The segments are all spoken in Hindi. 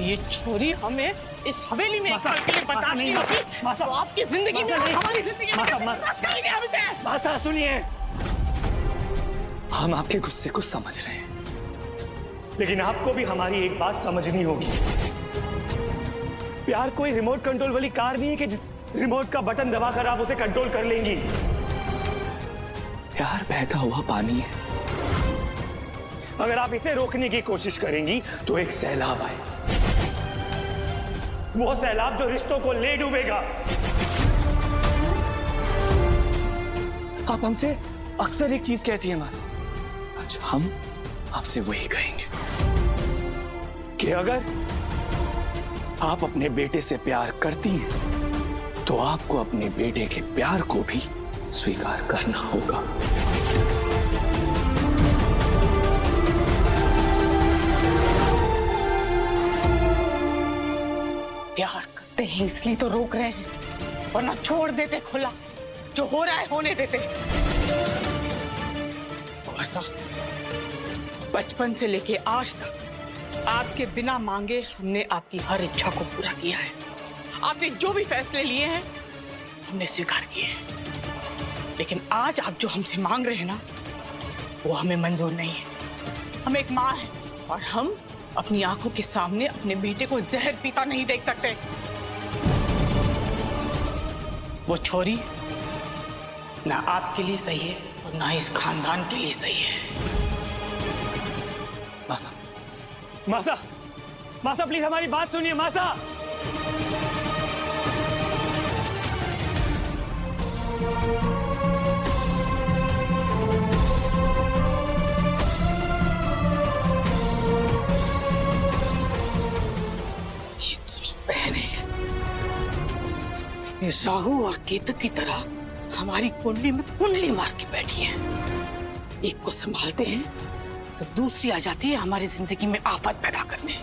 ये छोरी हमें इस हवेली में बर्दाश्त नहीं होती, तो आपकी जिंदगी में हमारी जिंदगी में बर्दाश्त करेंगे हम इसे। मासा सुनिए, हम आपके गुस्से को समझ रहे हैं, लेकिन आपको भी हमारी एक बात समझनी होगी। प्यार कोई रिमोट कंट्रोल वाली कार नहीं है कि जिस रिमोट का बटन दबाकर आप उसे कंट्रोल कर लेंगी। प्यार बहता हुआ पानी है, अगर आप इसे रोकने की कोशिश करेंगी तो एक सैलाब आए, वो सैलाब जो रिश्तों को ले डूबेगा। आप हमसे अक्सर एक चीज कहती है मासा, आज हम आपसे वही कहेंगे कि अगर आप अपने बेटे से प्यार करती हैं तो आपको अपने बेटे के प्यार को भी स्वीकार करना होगा। प्यार करते हैं इसलिए तो रोक रहे हैं, वरना छोड़ देते खुला, जो हो रहा है होने देते। और बचपन से लेके आज तक आपके बिना मांगे हमने आपकी हर इच्छा को पूरा किया है। आपने जो भी फैसले लिए हैं हमने स्वीकार किए हैं, लेकिन आज आप जो हमसे मांग रहे हैं ना, वो हमें मंजूर नहीं है। हम एक माँ हैं और हम अपनी आंखों के सामने अपने बेटे को जहर पीता नहीं देख सकते। वो छोरी ना आपके लिए सही है और ना इस खानदान के लिए सही है। मासा, मासा, मासा प्लीज हमारी बात सुनिए मासा। राहु और केतु की तरह हमारी कुंडली में कुंडली मार के बैठी है। एक को संभालते हैं तो दूसरी आ जाती है हमारी जिंदगी में आफत पैदा करने।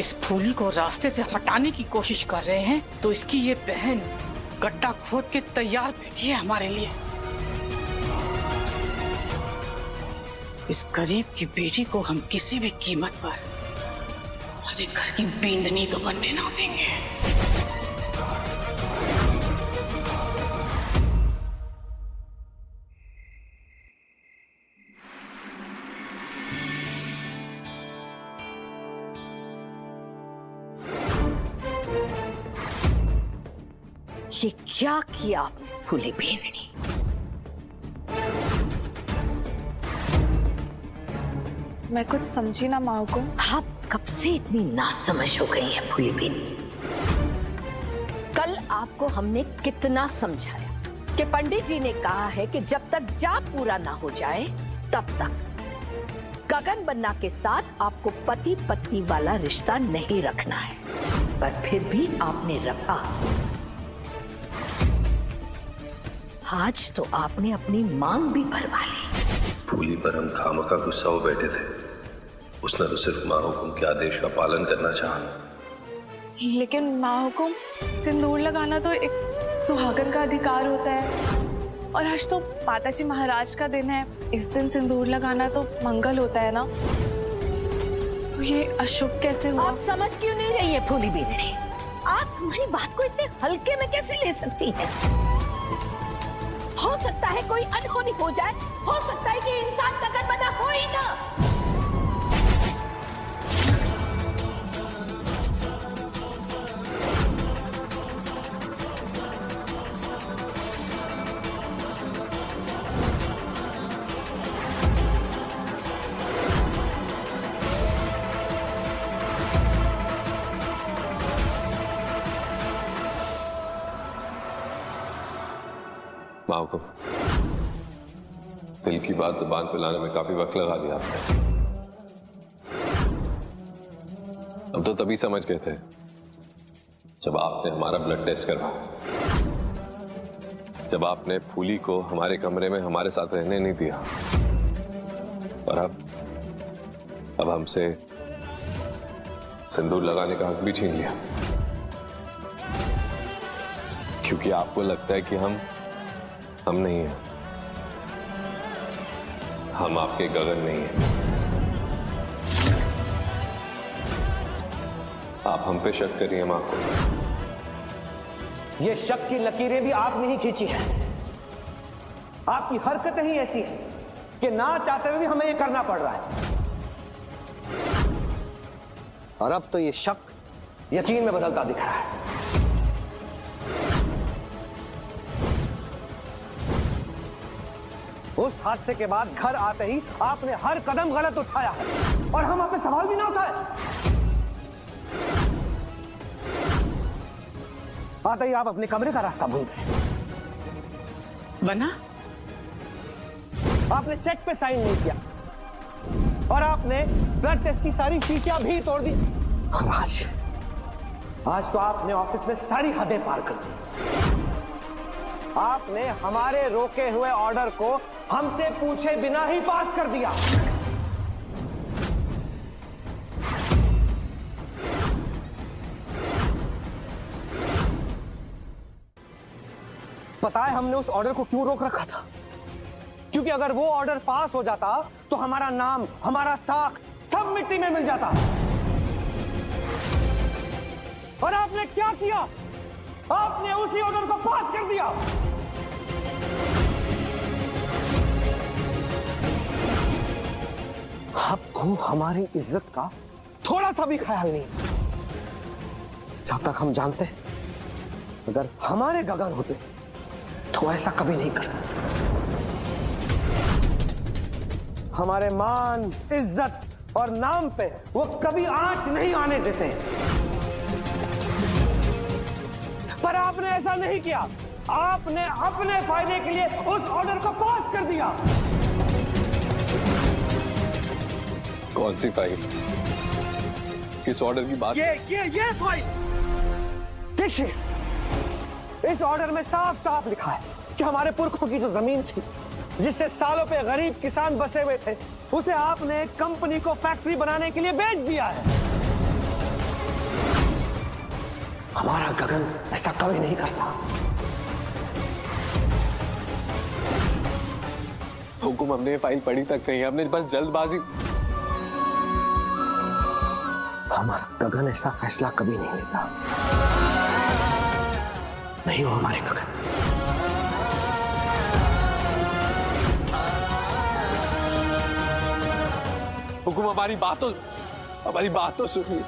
इस फूली को रास्ते से हटाने की कोशिश कर रहे हैं तो इसकी ये बहन गड्ढा खोद के तैयार बैठी है हमारे लिए। इस गरीब की बेटी को हम किसी भी कीमत पर हमारे घर की बींदनी तो बनने ना देंगे। ये क्या किया आपने फूली बेननी? मैं कुछ समझी ना माँ को। आप कब से इतनी नासमझ हो गई हैं फूली बेननी? कल आपको हमने कितना समझाया कि पंडित जी ने कहा है कि जब तक जाप पूरा ना हो जाए तब तक गगन बन्ना के साथ आपको पति पत्नी वाला रिश्ता नहीं रखना है, पर फिर भी आपने रखा। आज तो आपने अपनी मांग भी भरवा ली। फूली पर हम खामखा गुस्सा हो बैठे थे, उसने तो सिर्फ माँ हुकुम के आदेश का पालन करना चाहा। लेकिन माँ हुकुम, सिंदूर लगाना तो एक सुहागन का अधिकार होता है, और आज तो माताजी महाराज का दिन है। इस दिन सिंदूर लगाना तो मंगल होता है ना, तो ये अशुभ कैसे हुआ? आप समझ क्यों नहीं रही है फूली बेननी? आप हमारी बात को इतने हल्के में कैसे ले सकती हैं? हो सकता है कोई अनहोनी हो जाए, हो सकता है कि इंसान गगन बना हो ही ना। माँ को दिल की बात जुबान पे लाने में काफी वक्त लगा दिया आपने। हम तो तभी समझ गए थे जब आपने हमारा ब्लड टेस्ट करवाया, जब आपने फूली को हमारे कमरे में हमारे साथ रहने नहीं दिया, और अब हमसे सिंदूर लगाने का हक भी छीन लिया, क्योंकि आपको लगता है कि हम नहीं हैं, हम आपके गगन नहीं हैं। आप हम पे शक करिए हम आपको। ये शक की लकीरें भी आपने ही खींची हैं। आपकी हरकतें ही ऐसी हैं कि ना चाहते हुए भी हमें ये करना पड़ रहा है। और अब तो ये शक यकीन में बदलता दिख रहा है। उस हादसे के बाद घर आते ही आपने हर कदम गलत उठाया है और हम आप पे सवाल भी ना उठाए। आते ही आप अपने कमरे का रास्ता भूल गए। बना आपने चेक पे साइन नहीं किया और आपने ब्लड टेस्ट की सारी शीशियां भी तोड़ दी। और आज तो आपने ऑफिस में सारी हदें पार कर दी। आपने हमारे रोके हुए ऑर्डर को हमसे पूछे बिना ही पास कर दिया। पता है हमने उस ऑर्डर को क्यों रोक रखा था? क्योंकि अगर वो ऑर्डर पास हो जाता तो हमारा नाम, हमारा साख सब मिट्टी में मिल जाता। और आपने क्या किया? आपने उसी ऑर्डर को पास कर दिया। आपको हमारी इज्जत का थोड़ा सा भी ख्याल नहीं। जब तक हम जानते अगर हमारे गगन होते तो ऐसा कभी नहीं करते। हमारे मान, इज्जत और नाम पे वो कभी आंच नहीं आने देते। पर आपने ऐसा नहीं किया। आपने अपने फायदे के लिए उस ऑर्डर को पास कर दिया। कौन सी फाइल? किस ऑर्डर की बात? ये फाइल देखिए। इस ऑर्डर में साफ साफ लिखा है कि हमारे पुरखों की जो जमीन थी जिससे सालों पे गरीब किसान बसे हुए थे उसे आपने कंपनी को फैक्ट्री बनाने के लिए बेच दिया है। हमारा गगन ऐसा कभी नहीं करता। हुकुम, हमने ये फाइल पढ़ी तक नहीं, हमने बस जल्दबाजी। हमारा गगन ऐसा फैसला कभी नहीं लेता। नहीं, वो हमारे गगन। हुकुम, हमारी बात तो सुनिए।